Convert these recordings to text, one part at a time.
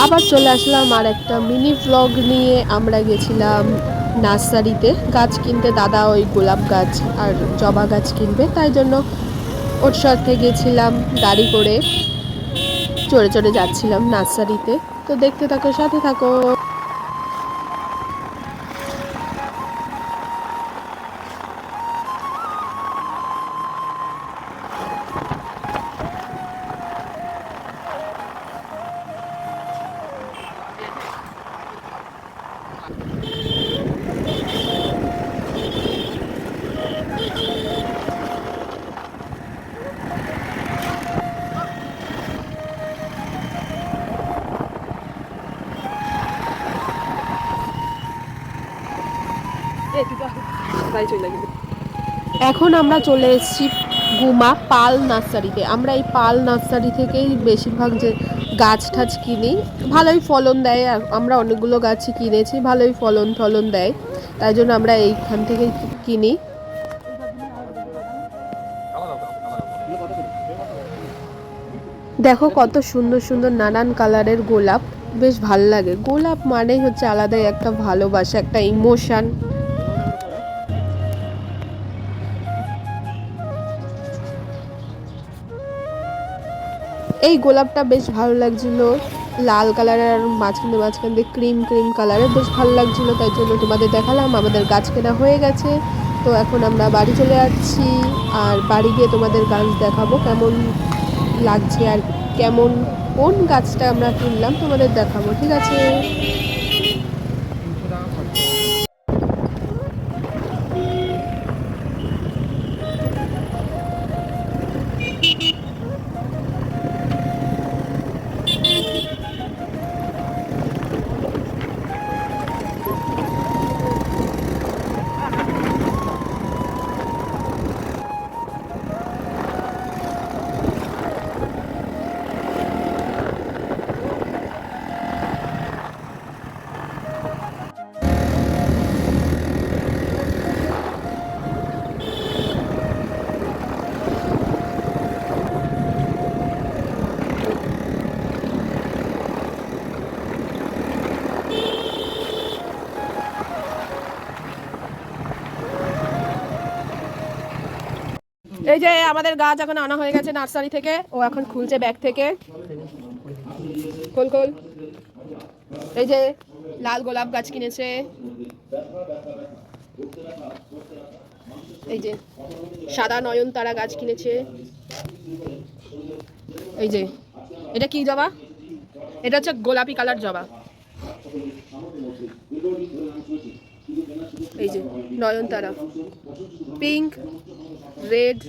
আবার চলে আসলাম আর একটা মিনি ভ্লগ নিয়ে। আমরা গেছিলাম নার্সারিতে গাছ কিনতে, দাদা ওই গোলাপ গাছ আর জবা গাছ কিনবে, তাই জন্য ওর সাথে গেছিলাম গাড়ি করে, চড়ে চড়ে যাচ্ছিলাম নার্সারিতে। তো দেখতে থাকো, সাথে থাকো। এখন আমরা চলে এসেছি গুমা পাল নার্সারিতে। আমরা এই পাল নার্সারি থেকেই বেশিরভাগ যে গাছ টাছ কিনি, ভালোই ফলন দেয়। আর আমরা অনেকগুলো গাছই কিনেছি, ভালোই ফলন দেয়, তাই জন্য আমরা এইখান থেকেই কিনি। দেখো কত সুন্দর সুন্দর নানান কালারের গোলাপ, বেশ ভাল লাগে। গোলাপ মানেই হচ্ছে আলাদাই একটা ভালোবাসা, একটা ইমোশন। এই গোলাপটা বেশ ভালো লাগছিল, লাল কালারের আর মাঝখান দিয়ে ক্রিম ক্রিম কালারের, বেশ ভালো লাগছিল, তাই জন্য তোমাদের দেখালাম। আমাদের গাছ কেনা হয়ে গেছে, তো এখন আমরা বাড়ি চলে যাচ্ছি। আর বাড়ি গিয়ে তোমাদের গাছ দেখাবো কেমন লাগছে আর কেমন কোন গাছটা আমরা কিনলাম তোমাদের দেখাবো, ঠিক আছে? এই যে আমাদের গাছ এখন আনা হয়ে গেছে নার্সারি থেকে, ও এখন খুলছে ব্যাগ থেকে। খোল খোল। এই যে লাল গোলাপ গাছ কিনেছে, এই যে সাদা নয়নতারা গাছ কিনেছে, এই যে এটা কি জবা, এটা হচ্ছে গোলাপি কালার জবা, এই যে নয়নতারা, পিঙ্ক, রেড,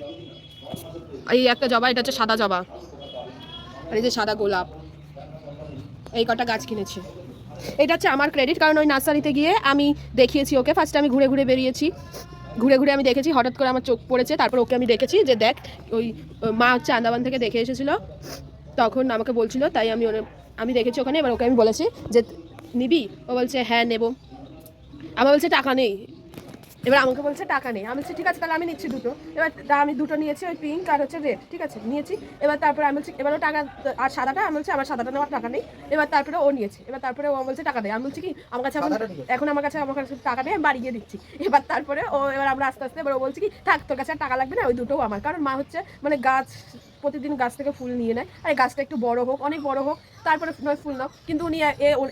এই একটা জবা, এটা হচ্ছে সাদা জবা, আর এই যে সাদা গোলাপ। এই কটা গাছ কিনেছি। এটা হচ্ছে আমার ক্রেডিট, কারণ ওই নার্সারিতে গিয়ে আমি দেখিয়েছি ওকে। ফার্স্টে আমি ঘুরে ঘুরে বেরিয়েছি, ঘুরে ঘুরে আমি দেখেছি, হঠাৎ করে আমার চোখ পড়েছে, তারপর ওকে আমি দেখেছি যে দেখ, ওই মা হচ্ছে আন্দামান থেকে দেখে এসেছিলো, তখন আমাকে বলছিল, তাই আমি দেখেছি ওখানে। এবার ওকে আমি বলেছি যে নিবি, ও বলছে হ্যাঁ নেবো। আমার বলছে টাকা নেই, এবার আমাকে বলছে টাকা নেই। আমি বলছি ঠিক আছে তাহলে আমি নিচ্ছি দুটো। এবার আমি দুটো নিয়েছি, ওই পিঙ্ক আর হচ্ছে রেড, ঠিক আছে নিয়েছি। এবার তারপরে আমি বলছি এবারও টাকা, আর সাদাটা আমি বলছি আমার সাদাটা নেওয়ার টাকা নেই। এবার তারপরে ও নিয়েছে, এবার তারপরে ও বলছে টাকা নেই। আমি বলছি কি আমার কাছে এখন আমার কাছে টাকা নেই, আমি বাড়ি গিয়ে দিচ্ছি। এবার তারপরে এবার আমরা আস্তে আস্তে, এবার ও বলছি কি থাক তোর কাছে আর টাকা লাগবে না, ওই দুটোও আমার। কারণ মা হচ্ছে মানে গাছ প্রতিদিন গাছ থেকে ফুল নিয়ে নেয়, আর এই গাছটা একটু বড় হোক, অনেক বড় হোক, তারপরে নয় ফুল নাও। কিন্তু উনি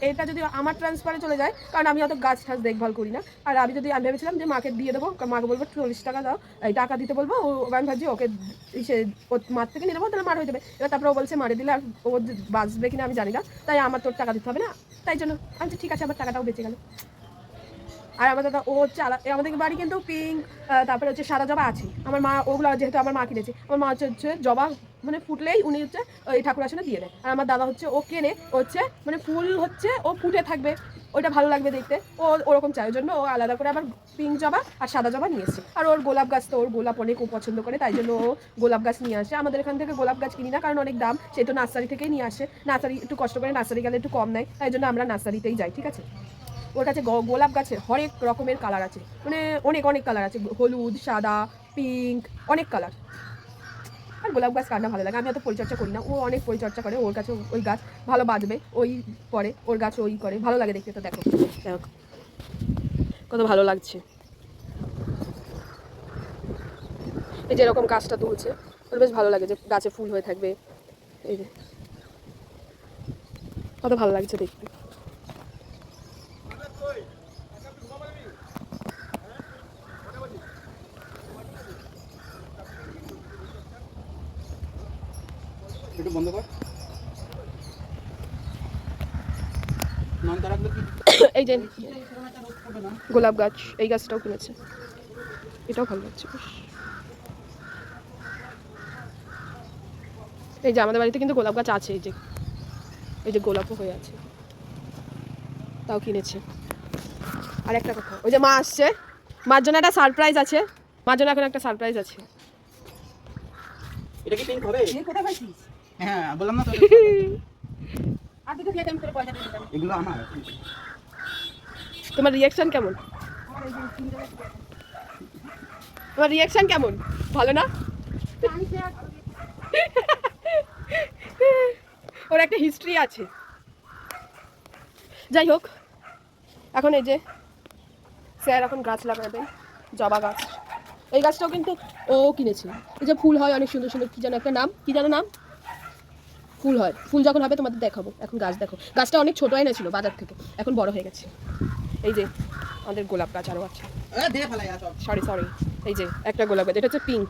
এটা যদি আমার ট্রান্সফারে চলে যায়, কারণ আমি অত গাছ ঠাছ দেখভাল করি না, আর আমি ভেবেছিলাম যে মাকে দিয়ে দেবো, মাকে বলবো 40 টাকা দাও, এই টাকা দিতে বলবো, আমি ভাবছি ওকে সে মার থেকে নিয়ে নেবো, তাহলে মার হয়ে যাবে। এবার তারপরে ও বলছে মারে দিলে আর ও বাঁচবে কিনা আমি জানি না, তাই আমার তোর টাকা দিতে হবে না, তাই জন্য আমি ঠিক আছে, আমার টাকাটাও বেঁচে গেল। আর আমাদের ও হচ্ছে আমাদের বাড়ি কিন্তু পিঙ্ক, তারপরে হচ্ছে সাদা জবা আছে। আমার মা ওগুলো যেহেতু আমার মা কিনেছে, আমার মা হচ্ছে জবা মানে ফুটলেই উনি হচ্ছে ওই ঠাকুর আসনে দিয়ে দেয়। আর আমার দাদা হচ্ছে ও কেনে হচ্ছে মানে ফুল হচ্ছে ও ফুটে থাকবে, ওইটা ভালো লাগবে দেখতে, ও ওরকম চাই। ওই জন্য ও আলাদা করে আবার পিঙ্ক জবা আর সাদা জবা নিয়ে এসছে। আর ওর গোলাপ গাছ তো ওর গোলাপ অনেক ও পছন্দ করে, তাই জন্য ও গোলাপ গাছ নিয়ে আসে। আমাদের এখান থেকে গোলাপ গাছ কিনি না, কারণ অনেক দাম, সে তো নার্সারি থেকেই নিয়ে আসে। নার্সারি একটু কষ্ট করে, নার্সারি গেলে একটু কম নেয়, তাই জন্য আমরা নার্সারিতেই যাই, ঠিক আছে? ওর কাছে গোলাপ গাছের হরেক রকমের কালার আছে, মানে অনেক অনেক কালার আছে, হলুদ, সাদা, পিঙ্ক, অনেক কালার। আর গোলাপ গাছ কার না ভালো লাগে, আমি অত পরিচর্যা করি না, ও অনেক পরিচর্যা করে, ওর কাছে ওই গাছ ভালো বাঁধবে, ওই পরে ওর গাছ ওই করে, ভালো লাগে দেখতে। তো দেখো দেখো কত ভালো লাগছে, এই যে এরকম গাছটা তুলছে, ওর বেশ ভালো লাগে যে গাছে ফুল হয়ে থাকবে, এই যে কত ভালো লাগছে দেখতে। একটু বন্ধ কর। এই যে গোলাপ গাছ, এই গাছটাও কিনেছে, এটাও ভালো লাগছে বেশ। এই যে আমাদের বাড়িতে কিন্তু গোলাপ গাছ আছে, এই যে গোলাপও হয়ে আছে, তাও কিনেছে। আর একটা কথা, ওই যে মা আসছে, মার জন্য একটা সারপ্রাইজ আছে, মার জন্য এখন একটা সারপ্রাইজ আছে। এটা কি পিঙ্ক হবে? কোথায় পাইছিস? হ্যাঁ বললাম না তো আর দুটো খেয়ে আমি তোর পয়সা দিয়ে দিতাম। এগুলো আমার। তোমার রিয়াকশন কেমন? তোমার রিয়াকশন কেমন? ভালো না? ওর একটা হিস্ট্রি আছে। যাই হোক, এখন এই যে স্যার এখন গাছ লাগাবেন, জবা গাছ। এই গাছটাও কিন্তু ও কিনেছে। এই যে ফুল হয় অনেক সুন্দর সুন্দর, কি যেন একটা নাম, কি যেন নাম, ফুল হয়, ফুল যখন হবে তোমাদের দেখাবো। এখন গাছ দেখো, গাছটা অনেক ছোট এনেছিল বাজার থেকে, এখন বড় হয়ে গেছে। এই যে আমাদের গোলাপ গাছ আরও আছে, দিয়ে ফেলাই সব। সরি, এই যে একটা গোলাপ গাছ, এটা হচ্ছে পিঙ্ক,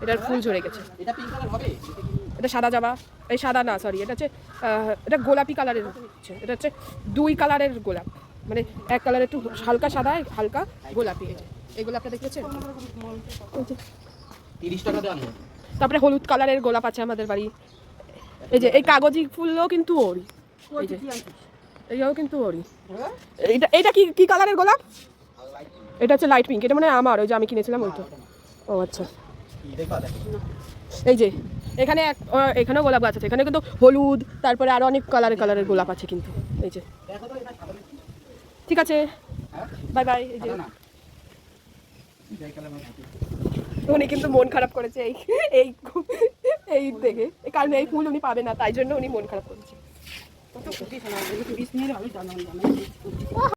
এটার ফুল ঝরে গেছে। এটা পিঙ্ক কালার হবে? এটা সাদা জবা, এই সাদা না সরি, এটা হচ্ছে এটা গোলাপি কালারের হচ্ছে, এটা হচ্ছে 2 কালারের গোলাপ, মানে এক কালার একটু হালকা সাদা, হালকা গোলাপি। এই যে এই গোলাপটা দেখেছেন, 30 টাকা দেন। তারপরে হলুদ কালারের গোলাপ আছে আমাদের বাড়ি। এই যে এই কাগজি ফুলও কিন্তু ওরই, এই যে এইটাও কিন্তু ওরই। এটা এটা কি কি কালারের গোলাপ? এটা হচ্ছে লাইট পিঙ্ক, এটা মানে আমার, ওই যে আমি কিনেছিলাম ওইটা। ও আচ্ছা, এই যে এখানে এখানেও গোলাপ গাছ আছে, এখানে কিন্তু হলুদ, তারপরে আরো অনেক কালারের গোলাপ আছে কিন্তু। এই যে ঠিক আছে, বাই বাই। এই যে উনি কিন্তু মন খারাপ করেছে এই এই এই দেখে, কারণ এই ফুল উনি পাবে না, তাই জন্য উনি মন খারাপ করেছে। কত খুশি শোনা, যদি 20 নিয়ে আমি জানাই